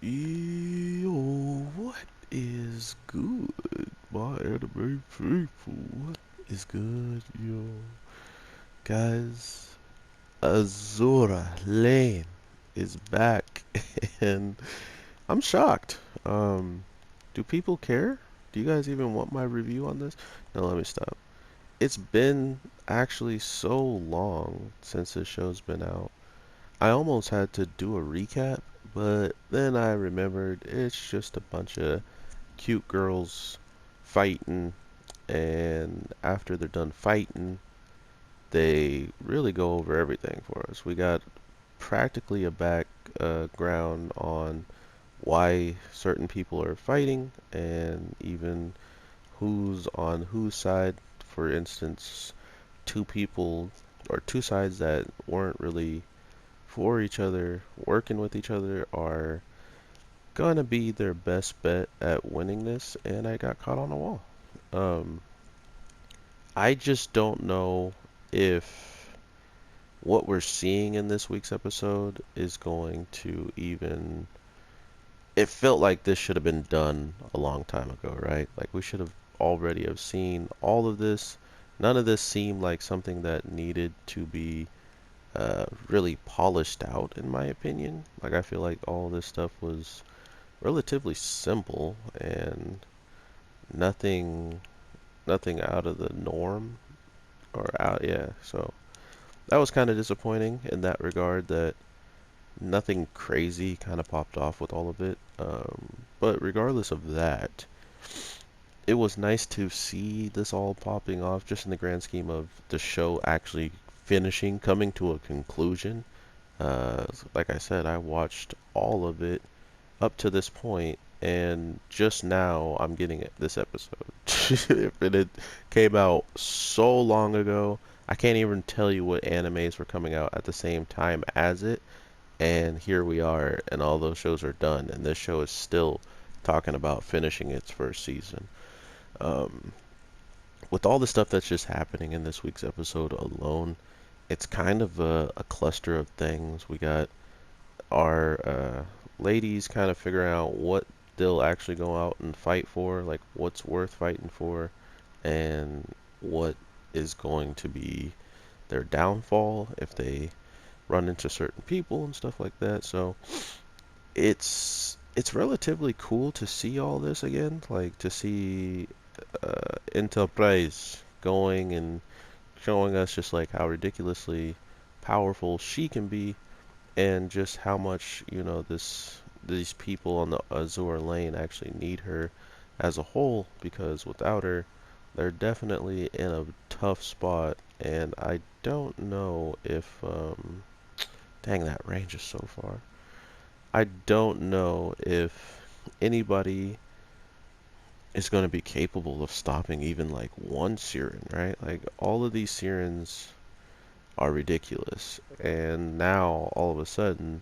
Yo, what is good, my anime people? What is good, yo? Guys, Azura Lane is back, and I'm shocked. Do people care? Do you guys even want my review on this? No, let me stop. It's been actually so long since this show's been out. I almost had to do a recap, but then I remembered it's just a bunch of cute girls fighting, and after they're done fighting, they really go over everything for us. We got practically a background on why certain people are fighting, and even who's on whose side. For instance, two people or two sides that weren't really for each other, working with each other, are gonna be their best bet at winning this, and I got caught on a wall. Um, I just don't know if what we're seeing in this week's episode is going to even. It felt like this should have been done a long time ago, right? Like we should have already have seen all of this. None of this seemed like something that needed to be really polished out, in my opinion. Like I feel like all this stuff was relatively simple and nothing nothing out of the norm or out yeah. So that was kind of disappointing in that regard that nothing crazy kind of popped off with all of it. But regardless of that, it was nice to see this all popping off just in the grand scheme of the show actually finishing, coming to a conclusion. Like I said, I watched all of it up to this point, and just now I'm getting this episode. And it came out so long ago. I can't even tell you what animes were coming out at the same time as it, and here we are, and all those shows are done, and this show is still talking about finishing its first season. Um, with all the stuff that's just happening in this week's episode alone, it's kind of a cluster of things. We got our ladies kind of figuring out what they'll actually go out and fight for, like what's worth fighting for, and what is going to be their downfall if they run into certain people and stuff like that. So it's relatively cool to see all this again, like to see Enterprise going and showing us just like how ridiculously powerful she can be, and just how much these people on the Azure lane actually need her as a whole, because without her they're definitely in a tough spot. And I don't know if dang, that range is so far. I don't know if anybody is going to be capable of stopping even like one Siren, right? Like all of these Sirens are ridiculous, and now all of a sudden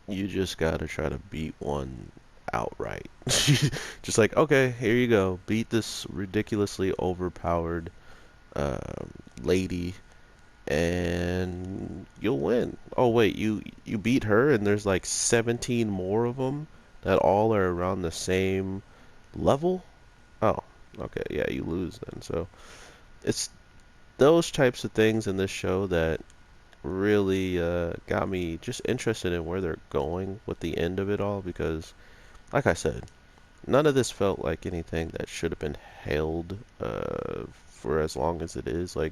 you just gotta try to beat one outright. Just like, okay, here you go, beat this ridiculously overpowered um, lady, and you'll win. Oh wait, you beat her, and there's like 17 more of them that all are around the same level. Oh, okay, yeah, you lose then. So it's those types of things in this show that really got me just interested in where they're going with the end of it all, because like I said, none of this felt like anything that should have been held for as long as it is, like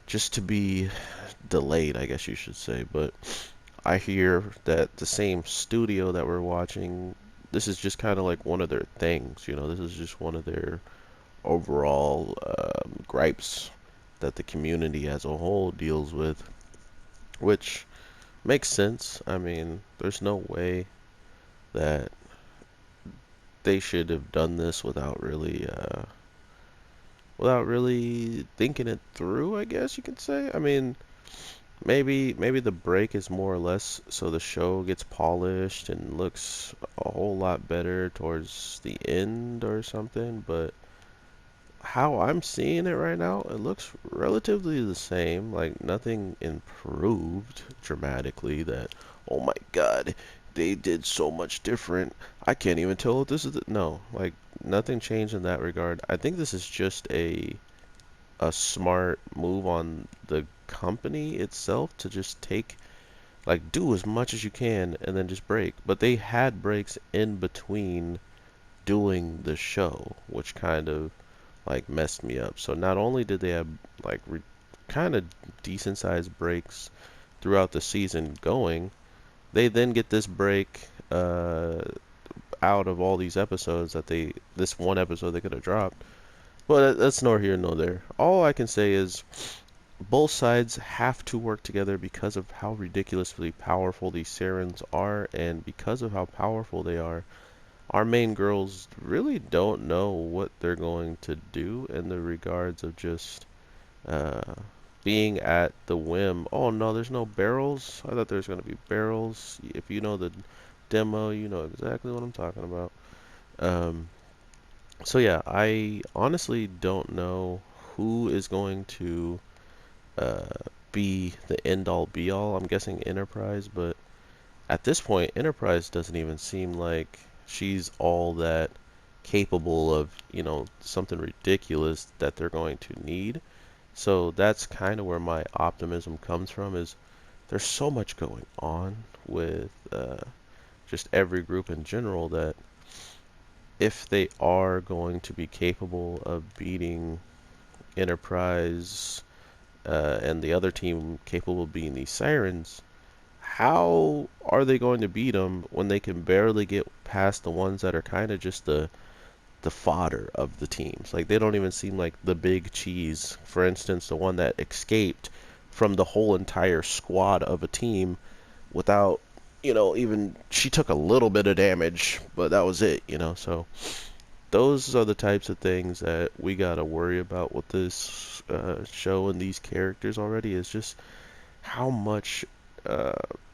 just to be delayed, I guess you should say. But I hear that the same studio that we're watching, this is just kind of like one of their things, this is just one of their overall gripes that the community as a whole deals with, which makes sense. I mean, there's no way that they should have done this without really thinking it through, I guess you could say. I mean, maybe the break is more or less so the show gets polished and looks a whole lot better towards the end or something, but how I'm seeing it right now, it looks relatively the same. Like nothing improved dramatically that, oh my god, they did so much different. I can't even tell if this is no, like nothing changed in that regard. I think this is just a smart move on the company itself to just take like do as much as you can and then just break. But they had breaks in between doing the show, which kind of like messed me up. So not only did they have like kind of decent sized breaks throughout the season going, they then get this break out of all these episodes that they this one episode they could have dropped. But that's nor here nor there. All I can say is both sides have to work together because of how ridiculously powerful these sirens are, and because of how powerful they are, our main girls really don't know what they're going to do in the regards of just uh, being at the whim. Oh no, there's no barrels. I thought there's going to be barrels. If you know the demo, you know exactly what I'm talking about. Um, so yeah, I honestly don't know who is going to uh, be the end all be all. I'm guessing Enterprise, but at this point, Enterprise doesn't even seem like she's all that capable of, something ridiculous that they're going to need. So that's kind of where my optimism comes from is there's so much going on with just every group in general that if they are going to be capable of beating Enterprise and the other team capable of beating these Sirens, how are they going to beat them when they can barely get past the ones that are kind of just the fodder of the teams? Like they don't even seem like the big cheese. For instance, the one that escaped from the whole entire squad of a team without, even she took a little bit of damage, but that was it. So those are the types of things that we gotta worry about with this show and these characters already. Is just how much uh,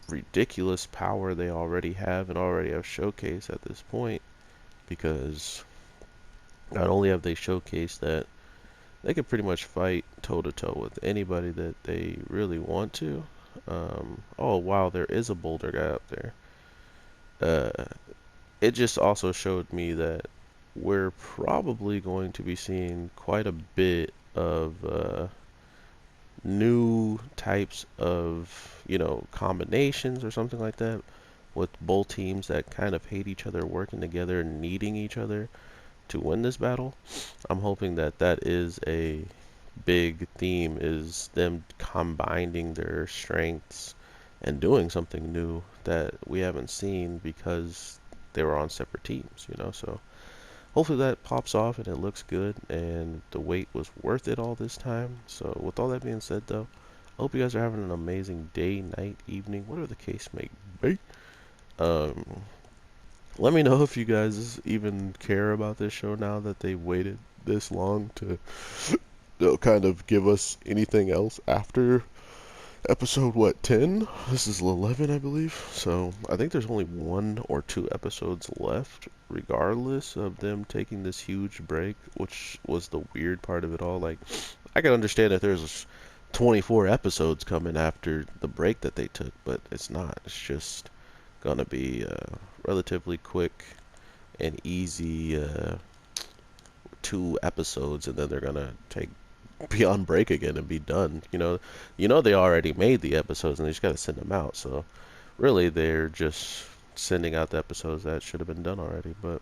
ridiculous power they already have and already have showcased at this point. Because not only have they showcased that they can pretty much fight toe to toe with anybody that they really want to. Oh wow, there is a boulder guy up there. Uh, it just also showed me that we're probably going to be seeing quite a bit of new types of, combinations or something like that with both teams that kind of hate each other working together and needing each other to win this battle. I'm hoping that that is a big theme is them combining their strengths and doing something new that we haven't seen because they were on separate teams. So hopefully that pops off and it looks good and the wait was worth it all this time. So with all that being said though, I hope you guys are having an amazing day, night, evening, whatever the case may be. Um, Let me know if you guys even care about this show now that they waited this long to kind of give us anything else after episode, what, 10? This is 11, I believe. So I think there's only one or two episodes left, regardless of them taking this huge break, which was the weird part of it all. Like, I can understand if there's 24 episodes coming after the break that they took, but it's not. It's just gonna be relatively quick and easy 2 episodes, and then they're gonna take be on break again and be done. They already made the episodes and they just gotta send them out. So really, they're just sending out the episodes that should have been done already. But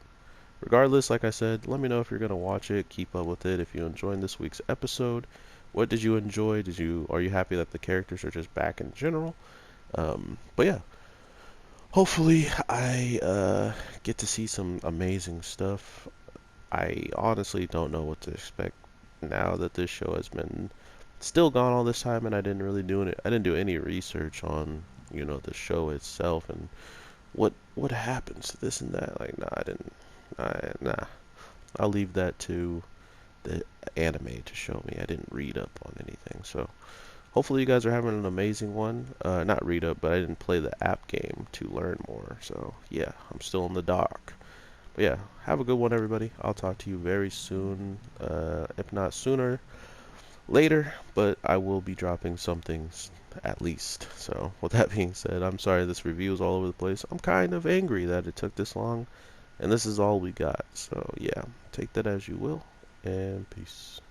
regardless, like I said, let me know if you're gonna watch it. Keep up with it. If you enjoyed this week's episode, what did you enjoy? Are you happy that the characters are just back in general? But yeah, hopefully I get to see some amazing stuff. I honestly don't know what to expect now that this show has been still gone all this time and I didn't really do it. I didn't do any research on, the show itself and what happens to this and that. Like, nah, I didn't. Nah. I'll leave that to the anime to show me. I didn't read up on anything. So hopefully you guys are having an amazing one. Not read up, but I didn't play the app game to learn more. So yeah, I'm still in the dark. But yeah, have a good one, everybody. I'll talk to you very soon. If not sooner, later, but I will be dropping something at least. So with that being said, I'm sorry this review is all over the place. I'm kind of angry that it took this long, and this is all we got. So yeah, take that as you will, and peace.